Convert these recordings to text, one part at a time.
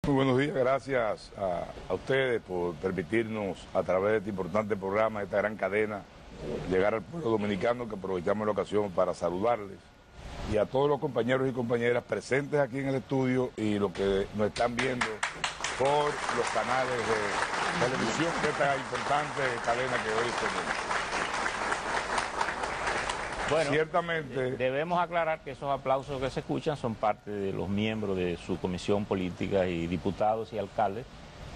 Muy buenos días, gracias a ustedes por permitirnos a través de este importante programa, de esta gran cadena, llegar al pueblo dominicano, que aprovechamos la ocasión para saludarles, y a todos los compañeros y compañeras presentes aquí en el estudio y los que nos están viendo por los canales de televisión de esta importante cadena que hoy tenemos. Bueno, ciertamente debemos aclarar que esos aplausos que se escuchan son parte de los miembros de su comisión política y diputados y alcaldes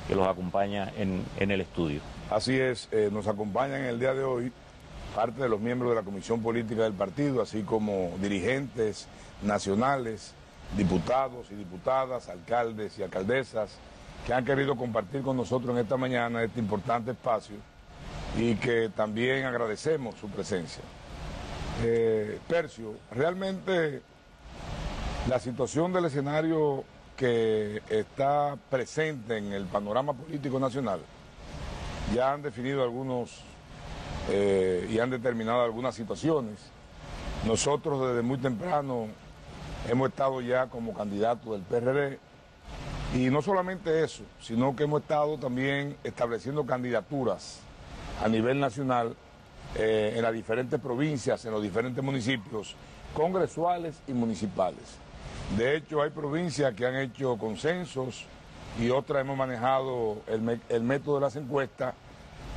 que los acompaña en el estudio. Así es, nos acompañan en el día de hoy parte de los miembros de la comisión política del partido, así como dirigentes nacionales, diputados y diputadas, alcaldes y alcaldesas, que han querido compartir con nosotros en esta mañana este importante espacio y que también agradecemos su presencia. Percio, realmente la situación del escenario que está presente en el panorama político nacional ya han definido algunos y han determinado algunas situaciones. Nosotros desde muy temprano hemos estado ya como candidatos del PRD y no solamente eso, sino que hemos estado también estableciendo candidaturas a nivel nacional en las diferentes provincias, en los diferentes municipios, congresuales y municipales. De hecho, hay provincias que han hecho consensos y otras hemos manejado el método de las encuestas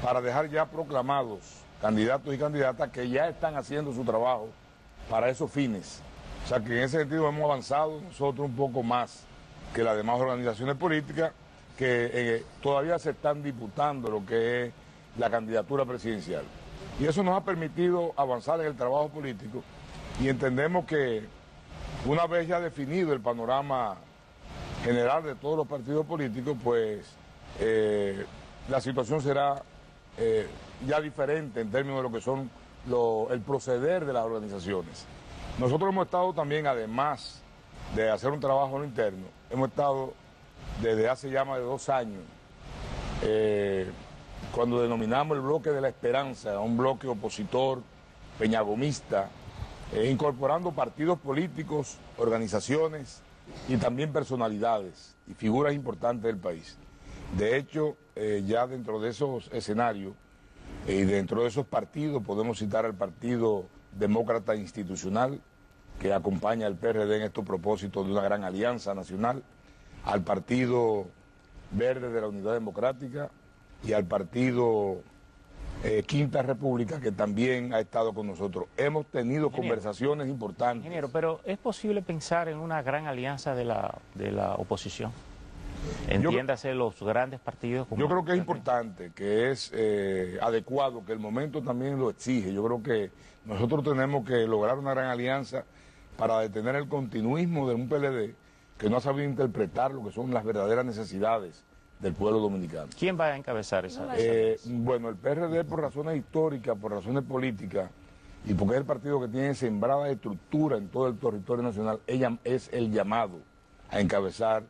para dejar ya proclamados candidatos y candidatas que ya están haciendo su trabajo para esos fines. O sea que en ese sentido hemos avanzado nosotros un poco más que las demás organizaciones políticas que todavía se están disputando lo que es la candidatura presidencial. Y eso nos ha permitido avanzar en el trabajo político y entendemos que una vez ya definido el panorama general de todos los partidos políticos, pues la situación será ya diferente en términos de lo que son el proceder de las organizaciones. Nosotros hemos estado también, además de hacer un trabajo en lo interno, hemos estado desde hace ya más de 2 años cuando denominamos el bloque de la esperanza, un bloque opositor, peñagomista, incorporando partidos políticos, organizaciones y también personalidades y figuras importantes del país. De hecho, ya dentro de esos escenarios y dentro de esos partidos podemos citar al Partido Demócrata Institucional, que acompaña al PRD en estos propósitos de una gran alianza nacional, al Partido Verde de la Unidad Democrática, y al partido Quinta República, que también ha estado con nosotros. Hemos tenido conversaciones importantes. Ingeniero, pero ¿es posible pensar en una gran alianza de la oposición? Entiéndase los grandes partidos. Yo creo que es importante, que es adecuado, que el momento también lo exige. Yo creo que nosotros tenemos que lograr una gran alianza para detener el continuismo de un PLD que no ha sabido interpretar lo que son las verdaderas necesidades del pueblo dominicano. ¿Quién va a encabezar esa? Bueno, el PRD por razones históricas, por razones políticas, y porque es el partido que tiene sembrada estructura en todo el territorio nacional, ella es el llamado a encabezar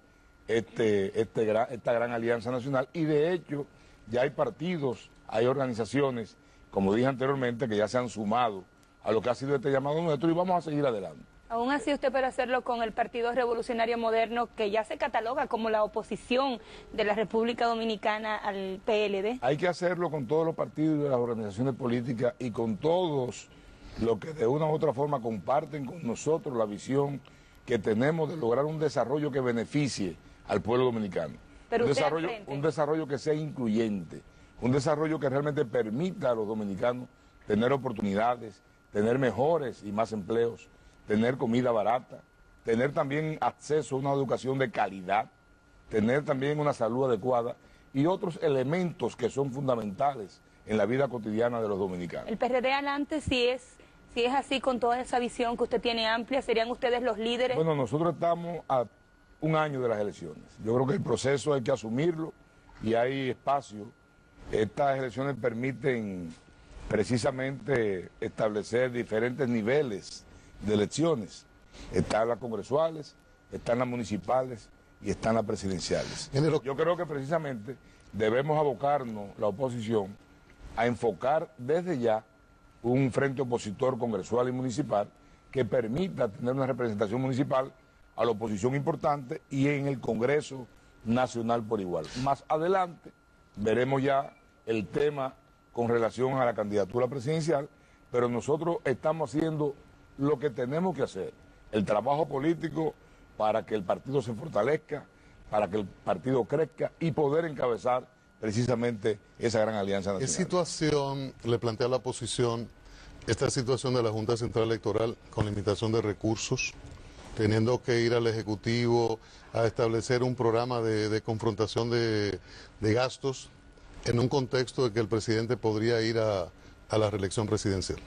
esta gran alianza nacional, y de hecho ya hay partidos, hay organizaciones, como dije anteriormente, que ya se han sumado a lo que ha sido este llamado nuestro y vamos a seguir adelante. Aún así usted puede hacerlo con el Partido Revolucionario Moderno, que ya se cataloga como la oposición de la República Dominicana al PLD. Hay que hacerlo con todos los partidos y las organizaciones políticas y con todos los que de una u otra forma comparten con nosotros la visión que tenemos de lograr un desarrollo que beneficie al pueblo dominicano. Pero Un desarrollo que sea incluyente, un desarrollo que realmente permita a los dominicanos tener oportunidades, tener mejores y más empleos, tener comida barata, tener también acceso a una educación de calidad, tener también una salud adecuada y otros elementos que son fundamentales en la vida cotidiana de los dominicanos. El PRD adelante, si es así, con toda esa visión que usted tiene amplia, ¿serían ustedes los líderes? Bueno, nosotros estamos a 1 año de las elecciones. Yo creo que el proceso hay que asumirlo y hay espacio. Estas elecciones permiten precisamente establecer diferentes niveles de elecciones. Están las congresuales, están las municipales y están las presidenciales. Yo creo que precisamente debemos abocarnos, la oposición, a enfocar desde ya un frente opositor congresual y municipal que permita tener una representación municipal a la oposición importante y en el Congreso nacional por igual. Más adelante veremos ya el tema con relación a la candidatura presidencial, pero nosotros estamos haciendo lo que tenemos que hacer, el trabajo político para que el partido se fortalezca, para que el partido crezca y poder encabezar precisamente esa gran alianza nacional. ¿Qué situación le plantea la oposición esta situación de la Junta Central Electoral con limitación de recursos, teniendo que ir al Ejecutivo a establecer un programa de confrontación de gastos en un contexto de que el presidente podría ir a la reelección presidencial?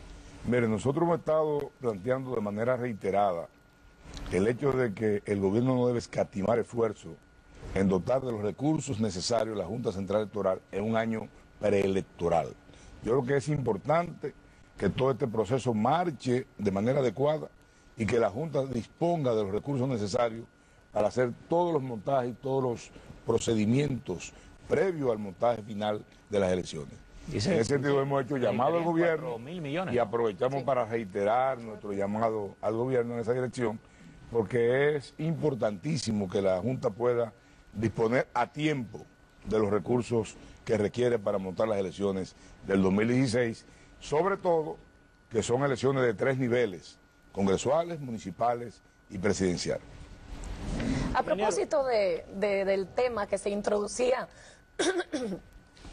Mire, nosotros hemos estado planteando de manera reiterada el hecho de que el gobierno no debe escatimar esfuerzo en dotar de los recursos necesarios a la Junta Central Electoral en un año preelectoral. Yo creo que es importante que todo este proceso marche de manera adecuada y que la Junta disponga de los recursos necesarios para hacer todos los montajes y todos los procedimientos previos al montaje final de las elecciones. En ese sentido hemos hecho llamado al gobierno y aprovechamos para reiterar nuestro llamado al gobierno en esa dirección, porque es importantísimo que la Junta pueda disponer a tiempo de los recursos que requiere para montar las elecciones del 2016, sobre todo que son elecciones de 3 niveles, congresuales, municipales y presidenciales. A propósito del tema que se introducía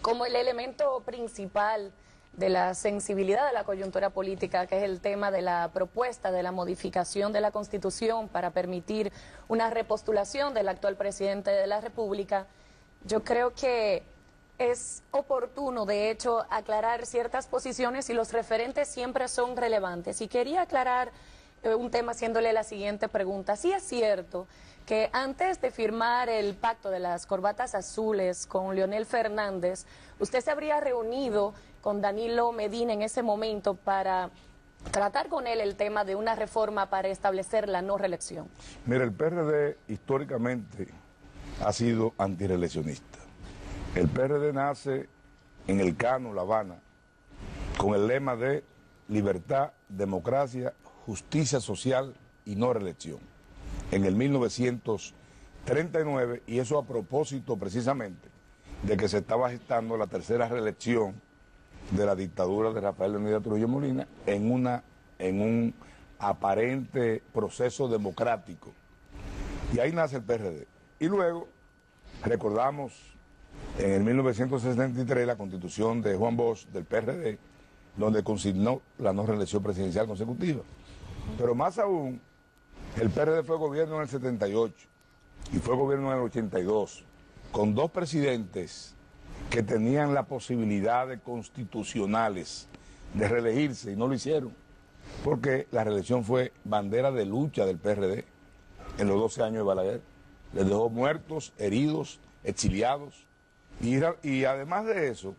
como el elemento principal de la sensibilidad de la coyuntura política, que es el tema de la propuesta de la modificación de la Constitución para permitir una repostulación del actual presidente de la República, yo creo que es oportuno, de hecho, aclarar ciertas posiciones y los referentes siempre son relevantes. Y quería aclarar un tema haciéndole la siguiente pregunta. Sí es cierto que antes de firmar el pacto de las corbatas azules con Leonel Fernández, usted se habría reunido con Danilo Medina en ese momento para tratar con él el tema de una reforma para establecer la no reelección. Mira, el PRD históricamente ha sido antireeleccionista. El PRD nace en El Cano, La Habana, con el lema de libertad, democracia, justicia social y no reelección, en el 1939, y eso a propósito precisamente de que se estaba gestando la tercera reelección de la dictadura de Rafael Leónidas Trujillo Molina en un aparente proceso democrático. Y ahí nace el PRD. Y luego recordamos en el 1963 la constitución de Juan Bosch del PRD, donde consignó la no reelección presidencial consecutiva. Pero más aún, el PRD fue gobierno en el 78 y fue gobierno en el 82, con 2 presidentes que tenían la posibilidad de constitucionales de reelegirse y no lo hicieron, porque la reelección fue bandera de lucha del PRD en los 12 años de Balaguer. Les dejó muertos, heridos, exiliados, y además de eso,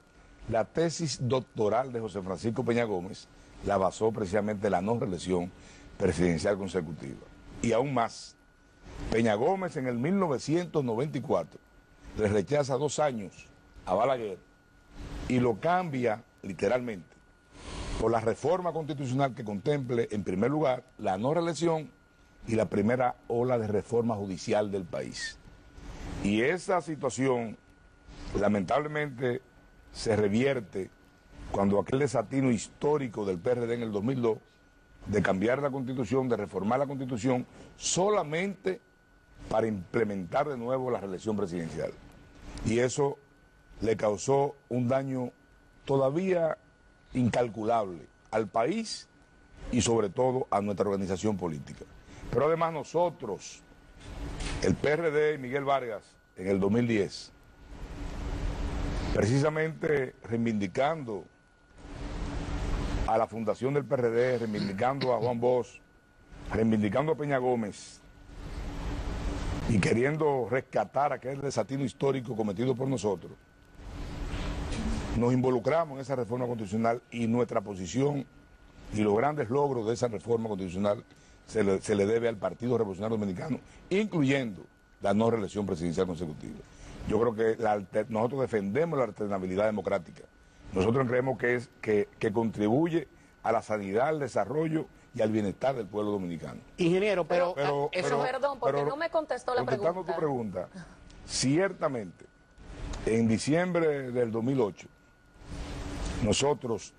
la tesis doctoral de José Francisco Peña Gómez la basó precisamente en la no reelección presidencial consecutiva. Y aún más, Peña Gómez en el 1994 le rechaza 2 años a Balaguer y lo cambia literalmente por la reforma constitucional que contemple en primer lugar la no reelección y la primera ola de reforma judicial del país. Y esa situación lamentablemente se revierte cuando aquel desatino histórico del PRD en el 2002 de cambiar la Constitución, de reformar la Constitución solamente para implementar de nuevo la reelección presidencial. Y eso le causó un daño todavía incalculable al país y sobre todo a nuestra organización política. Pero además nosotros, el PRD y Miguel Vargas, en el 2010, precisamente reivindicando a la fundación del PRD, reivindicando a Juan Bosch, reivindicando a Peña Gómez y queriendo rescatar aquel desatino histórico cometido por nosotros, nos involucramos en esa reforma constitucional y nuestra posición y los grandes logros de esa reforma constitucional se le debe al Partido Revolucionario Dominicano, incluyendo la no reelección presidencial consecutiva. Yo creo que nosotros defendemos la alternabilidad democrática. Nosotros creemos que contribuye a la sanidad, al desarrollo y al bienestar del pueblo dominicano. Ingeniero, perdón, porque no me contestó la pregunta. Contestando tu pregunta, Ciertamente, en diciembre del 2008, nosotros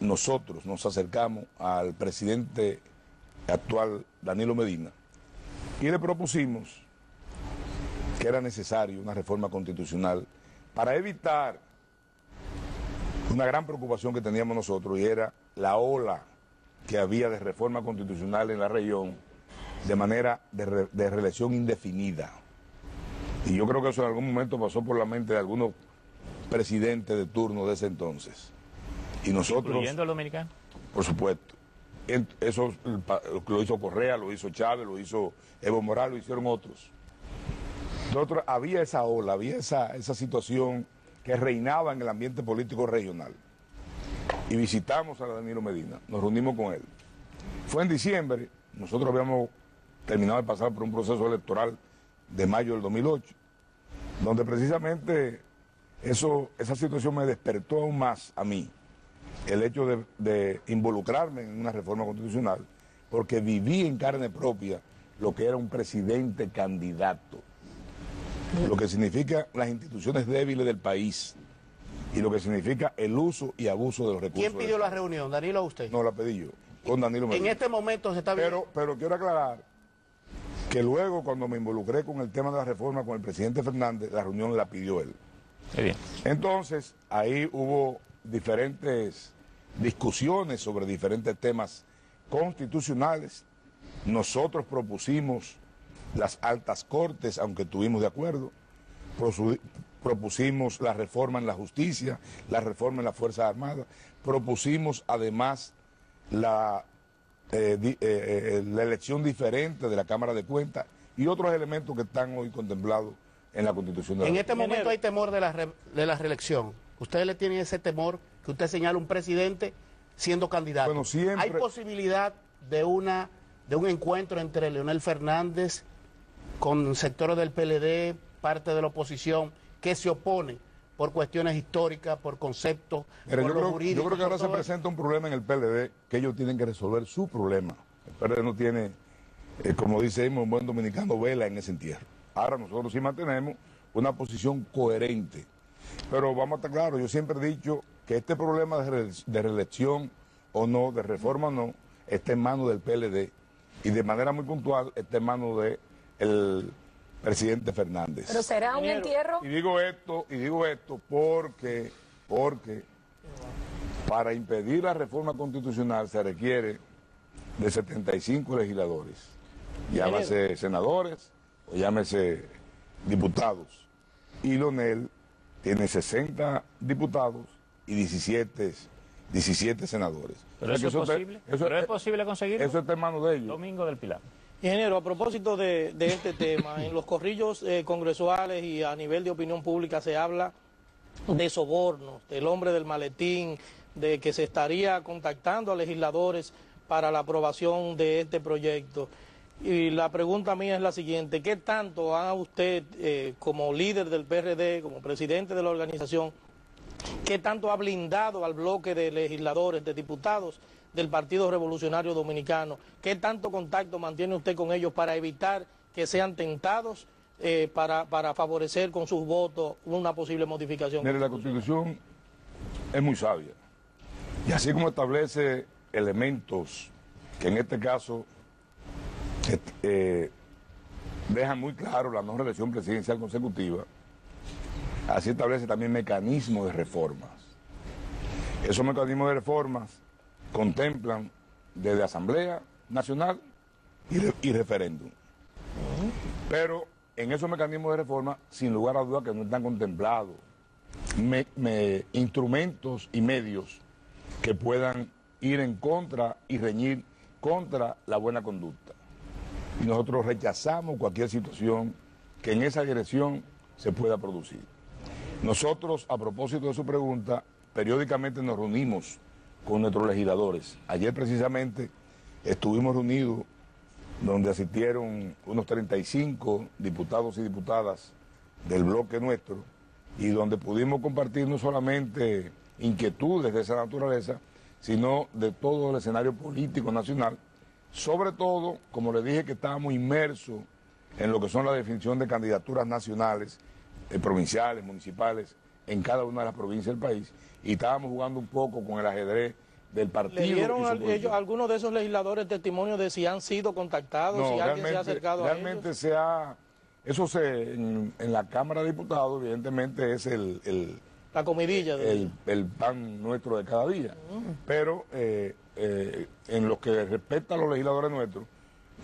nos acercamos al presidente actual, Danilo Medina, y le propusimos que era necesario una reforma constitucional para evitar una gran preocupación que teníamos nosotros, y era la ola que había de reforma constitucional en la región de manera de reelección indefinida. Y yo creo que eso en algún momento pasó por la mente de algunos presidentes de turno de ese entonces. Y nosotros... ¿Incluyendo el dominicano? Por supuesto. Eso lo hizo Correa, lo hizo Chávez, lo hizo Evo Morales, lo hicieron otros. Nosotros, había esa ola, había esa situación que reinaba en el ambiente político regional. Y visitamos a Danilo Medina, nos reunimos con él. Fue en diciembre, nosotros habíamos terminado de pasar por un proceso electoral de mayo del 2008, donde precisamente esa situación me despertó aún más a mí, el hecho de involucrarme en una reforma constitucional, porque viví en carne propia lo que era un presidente candidato, lo que significa las instituciones débiles del país y lo que significa el uso y abuso de los recursos. ¿Quién pidió la reunión, Danilo o usted? No, la pedí yo, con Danilo Medina. En este momento se está viendo... Pero quiero aclarar que luego, cuando me involucré con el tema de la reforma con el presidente Fernández, la reunión la pidió él. Muy bien. Entonces, ahí hubo diferentes discusiones sobre diferentes temas constitucionales. Nosotros propusimos las altas cortes, aunque estuvimos de acuerdo. Propusimos la reforma en la justicia, la reforma en las Fuerzas Armadas. Propusimos además la elección diferente de la Cámara de Cuentas y otros elementos que están hoy contemplados en la Constitución de la En República. este momento hay temor de la reelección. ¿Ustedes le tienen ese temor que usted señala un presidente siendo candidato? Bueno, siempre... ¿Hay posibilidad de un encuentro entre Leonel Fernández con sectores del PLD, parte de la oposición, que se opone por cuestiones históricas, por conceptos, Mira, por lo jurídico? yo creo que ahora se presenta un problema en el PLD que ellos tienen que resolver su problema. El PLD no tiene, como decimos en buen dominicano, vela en ese entierro. Ahora nosotros sí mantenemos una posición coherente. Pero vamos a estar claros, yo siempre he dicho que este problema de reelección o no, de reforma o no, está en manos del PLD y de manera muy puntual está en manos del presidente Fernández. Pero será un entierro. Y digo esto porque para impedir la reforma constitucional se requiere de 75 legisladores, llámese senadores o llámese diputados. Y Leonel tiene 60 diputados y 17 senadores. ¿Pero eso es posible? ¿Pero es posible conseguirlo? Eso está en manos de ellos. Domingo del Pilar. Ingeniero, a propósito de este tema, en los corrillos congresuales y a nivel de opinión pública se habla de sobornos, del hombre del maletín, de que se estaría contactando a legisladores para la aprobación de este proyecto. Y la pregunta mía es la siguiente: ¿qué tanto ha usted, como líder del PRD, como presidente de la organización, qué tanto ha blindado al bloque de legisladores, de diputados del Partido Revolucionario Dominicano? ¿Qué tanto contacto mantiene usted con ellos para evitar que sean tentados para favorecer con sus votos una posible modificación? Mire, la Constitución es muy sabia. Y así como establece elementos que en este caso dejan muy claro la no reelección presidencial consecutiva, así establece también mecanismos de reformas. Esos mecanismos de reformas contemplan desde Asamblea Nacional y referéndum. Pero en esos mecanismos de reforma, sin lugar a dudas que no están contemplados instrumentos y medios que puedan ir en contra y reñir contra la buena conducta. Y nosotros rechazamos cualquier situación que en esa dirección se pueda producir. Nosotros, a propósito de su pregunta, periódicamente nos reunimos con nuestros legisladores. Ayer precisamente estuvimos reunidos donde asistieron unos 35 diputados y diputadas del bloque nuestro y donde pudimos compartir no solamente inquietudes de esa naturaleza, sino de todo el escenario político nacional. Sobre todo, como les dije, que estábamos inmersos en lo que son la definición de candidaturas nacionales provinciales, municipales, en cada una de las provincias del país, y estábamos jugando un poco con el ajedrez del partido. ¿Le dieron a algunos de esos legisladores testimonio de si han sido contactados, no, si alguien se ha acercado a ellos? Realmente en la Cámara de Diputados, evidentemente es la comidilla. El pan nuestro de cada día. Pero en lo que respecta a los legisladores nuestros,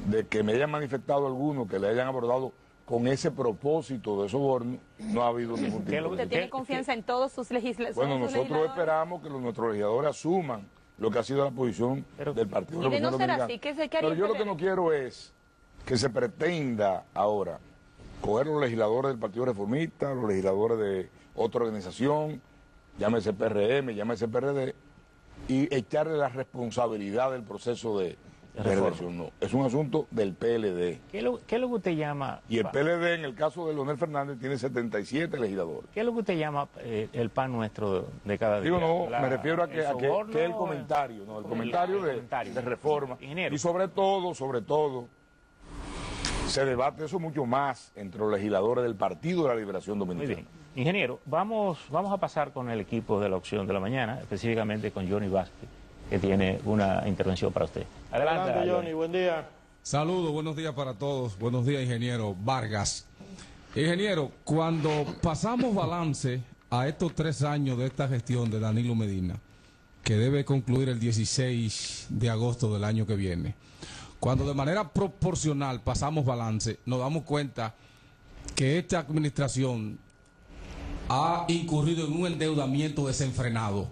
de que me hayan manifestado algunos que le hayan abordado con ese propósito de soborno, no ha habido ningún tipo de... ¿Usted tiene confianza en todos sus legisladores? Bueno, nosotros esperamos que nuestros legisladores asuman lo que ha sido la posición del Partido Revolucionario Dominicano. Y de no ser así, ¿qué se Pero yo lo que no quiero es que se pretenda ahora coger los legisladores del Partido Reformista, los legisladores de otra organización, llámese PRM, llámese PRD, y echarle la responsabilidad del proceso de reelección. No, es un asunto del PLD. ¿Qué es lo que usted llama? Y el PLD, en el caso de Leonel Fernández, tiene 77 legisladores. ¿Qué es lo que usted llama el pan nuestro de cada día? Digo, no, me refiero a que el comentario, no, el comentario de reforma. Ingeniero. Y sobre todo, se debate eso mucho más entre los legisladores del Partido de la Liberación Dominicana. Muy bien. Ingeniero, vamos a pasar con el equipo de la opción de la mañana, específicamente con Johnny Vázquez, que tiene una intervención para usted. Adelante, Johnny, buen día. Saludos, buenos días para todos. Buenos días, ingeniero Vargas. Ingeniero, cuando pasamos balance a estos 3 años de esta gestión de Danilo Medina, que debe concluir el 16 de agosto del año que viene, cuando de manera proporcional pasamos balance, nos damos cuenta que esta administración ha incurrido en un endeudamiento desenfrenado.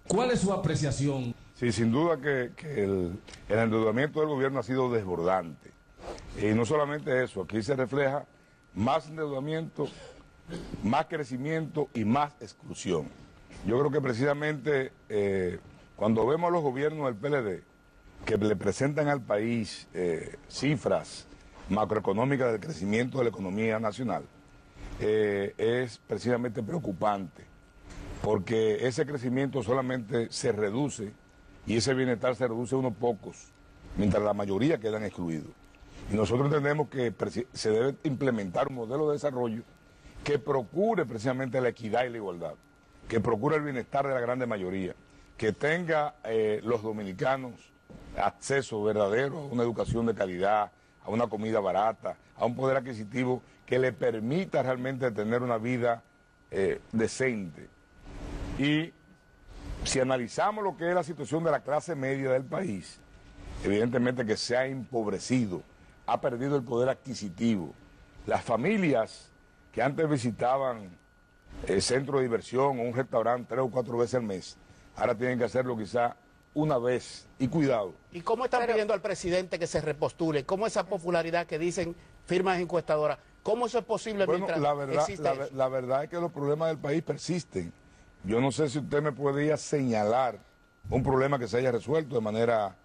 ¿Cuál es su apreciación? Sí, sin duda que el endeudamiento del gobierno ha sido desbordante. Y no solamente eso, aquí se refleja más endeudamiento, más crecimiento y más exclusión. Yo creo que precisamente cuando vemos a los gobiernos del PLD que le presentan al país cifras macroeconómicas del crecimiento de la economía nacional, es precisamente preocupante, porque ese crecimiento solamente se reduce y ese bienestar se reduce a unos pocos, mientras la mayoría quedan excluidos. Y nosotros entendemos que se debe implementar un modelo de desarrollo que procure precisamente la equidad y la igualdad, que procure el bienestar de la grande mayoría, que tenga los dominicanos acceso verdadero a una educación de calidad, a una comida barata, a un poder adquisitivo que le permita realmente tener una vida decente. Y si analizamos lo que es la situación de la clase media del país, evidentemente que se ha empobrecido, ha perdido el poder adquisitivo. Las familias que antes visitaban el centro de diversión o un restaurante 3 o 4 veces al mes, ahora tienen que hacerlo quizá una vez. Y cuidado. ¿Y cómo están pidiendo al presidente que se repostule? ¿Cómo esa popularidad que dicen firmas encuestadoras? ¿Cómo eso es posible mientras existe eso? La verdad es que los problemas del país persisten. Yo no sé si usted me podría señalar un problema que se haya resuelto de manera...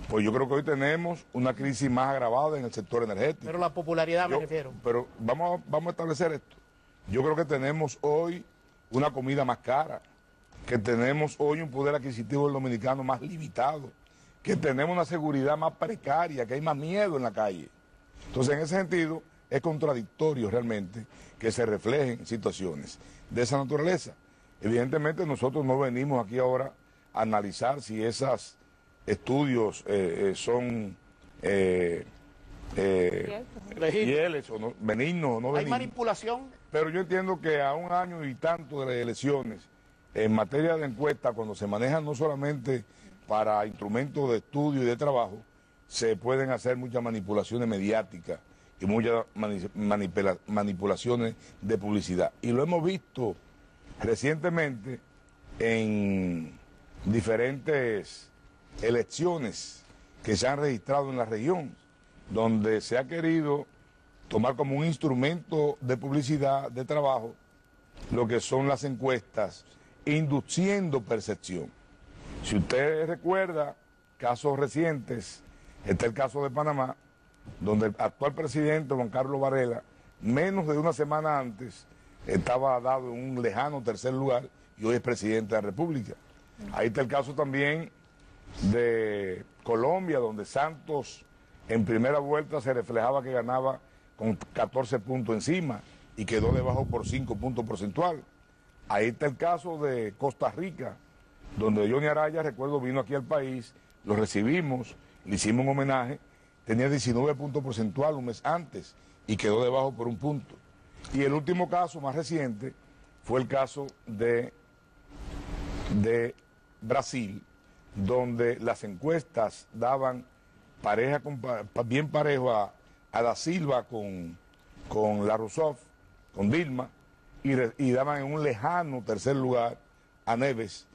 Pues yo creo que hoy tenemos una crisis más agravada en el sector energético. Pero la popularidad me refiero. Pero vamos a establecer esto. Yo creo que tenemos hoy una comida más cara, que tenemos hoy un poder adquisitivo del dominicano más limitado, que tenemos una seguridad más precaria, que hay más miedo en la calle. Entonces, en ese sentido, es contradictorio realmente que se reflejen situaciones de esa naturaleza. Evidentemente, nosotros no venimos aquí ahora a analizar si esos estudios son fieles o no, benignos o no benignos. ¿Hay manipulación? Pero yo entiendo que a 1 año y tanto de las elecciones, en materia de encuesta, cuando se manejan no solamente para instrumentos de estudio y de trabajo, se pueden hacer muchas manipulaciones mediáticas y muchas manipulaciones de publicidad. Y lo hemos visto recientemente en diferentes elecciones que se han registrado en la región, donde se ha querido tomar como un instrumento de publicidad, de trabajo, lo que son las encuestas, induciendo percepción. Si usted recuerda casos recientes, está el caso de Panamá, donde el actual presidente Juan Carlos Varela, menos de una semana antes, estaba dado en un lejano 3er lugar y hoy es presidente de la República. Ahí está el caso también de Colombia, donde Santos en primera vuelta se reflejaba que ganaba con 14 puntos encima y quedó debajo por 5 puntos porcentuales. Ahí está el caso de Costa Rica, donde Johnny Araya, recuerdo, vino aquí al país, lo recibimos, le hicimos un homenaje, tenía 19 puntos porcentuales un mes antes y quedó debajo por 1 punto. Y el último caso, más reciente, fue el caso de Brasil, donde las encuestas daban bien parejo a Da Silva con la Rousseff, con Dilma, y daban en un lejano tercer lugar a Neves,